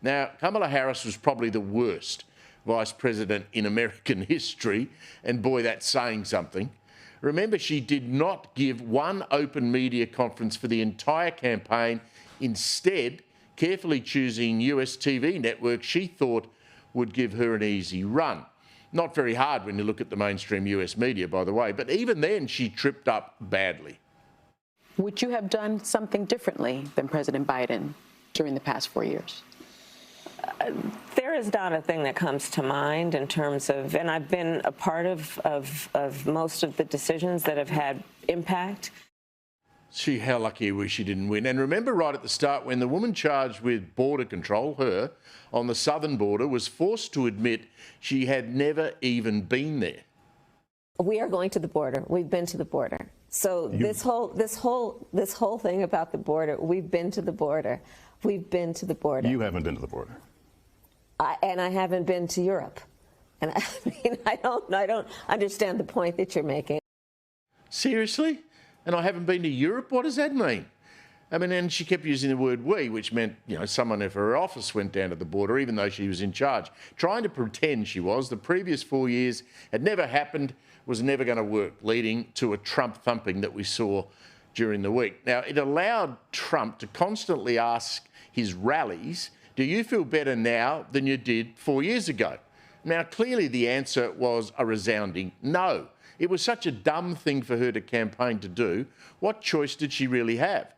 Now, Kamala Harris was probably the worst vice president in American history, and boy, that's saying something. Remember, she did not give one open media conference for the entire campaign, instead carefully choosing US TV networks she thought would give her an easy run. Not very hard when you look at the mainstream US media, by the way, but even then she tripped up badly. Would you have done something differently than President Biden during the past 4 years? There is not a thing that comes to mind in terms of, and I've been a part of most of the decisions that have had impact. How lucky are we she didn't win. And remember right at the start when the woman charged with border control, her, on the southern border, was forced to admit she had never even been there. We are going to the border. We've been to the border. So this whole thing about the border, we've been to the border. We've been to the border. You haven't been to the border. And I haven't been to Europe. And I mean, I don't understand the point that you're making. Seriously? And I haven't been to Europe? What does that mean? I mean, and she kept using the word we, which meant, you know, someone of her office went down to the border, even though she was in charge. Trying to pretend she was. The previous 4 years had never happened, was never going to work, leading to a Trump thumping that we saw during the week. Now, it allowed Trump to constantly ask his rallies, do you feel better now than you did 4 years ago? Now, clearly the answer was a resounding no. It was such a dumb thing for her to campaign to do. What choice did she really have?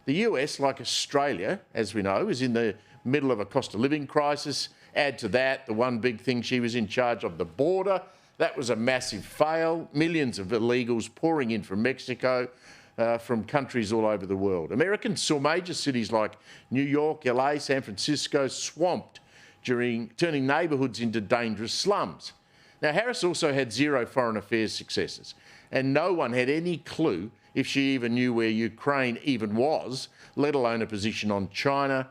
The US, like Australia, as we know, is in the middle of a cost of living crisis. Add to that the one big thing she was in charge of, the border. That was a massive fail. Millions of illegals pouring in from Mexico, from countries all over the world. Americans saw major cities like New York, LA, San Francisco swamped, turning neighbourhoods into dangerous slums. Now, Harris also had zero foreign affairs successes, and no one had any clue if she even knew where Ukraine even was, let alone a position on China.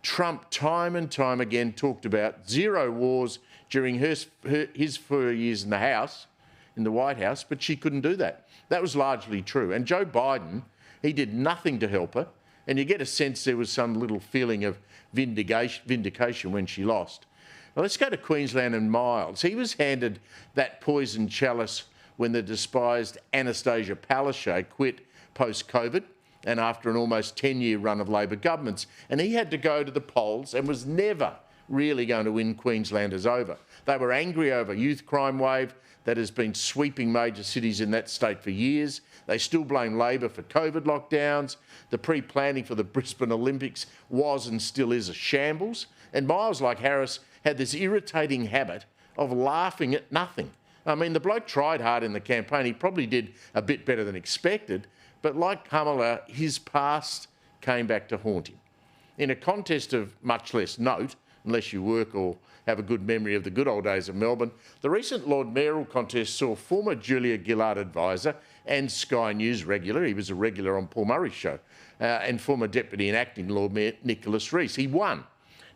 Trump time and time again talked about zero wars during his 4 years in the White House, but she couldn't do that. That was largely true. And Joe Biden, he did nothing to help her, and you get a sense there was some little feeling of vindication when she lost. Now, let's go to Queensland and Miles. He was handed that poison chalice when the despised Anastasia Palaszczuk quit post-COVID and after an almost 10-year run of Labor governments. And he had to go to the polls and was never really going to win Queenslanders over. They were angry over a youth crime wave that has been sweeping major cities in that state for years. They still blame Labor for COVID lockdowns. The pre-planning for the Brisbane Olympics was and still is a shambles. And Miles, like Harris, had this irritating habit of laughing at nothing. I mean, the bloke tried hard in the campaign. He probably did a bit better than expected. But like Kamala, his past came back to haunt him. In a contest of much less note, unless you work or have a good memory of the good old days of Melbourne, the recent Lord Mayoral contest saw former Julia Gillard advisor and Sky News regular, he was a regular on Paul Murray's show, and former Deputy and Acting Lord Mayor Nicholas Rees. He won.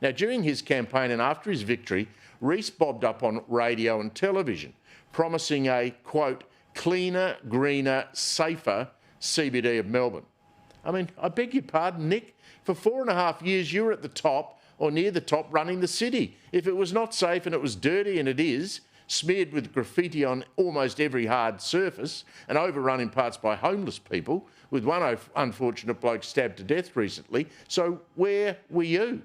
Now, during his campaign and after his victory, Rees bobbed up on radio and television, promising a, quote, cleaner, greener, safer CBD of Melbourne. I mean, I beg your pardon, Nick, for 4.5 years you were at the top or near the top running the city. If it was not safe and it was dirty, and it is, smeared with graffiti on almost every hard surface and overrun in parts by homeless people, with one unfortunate bloke stabbed to death recently, so where were you?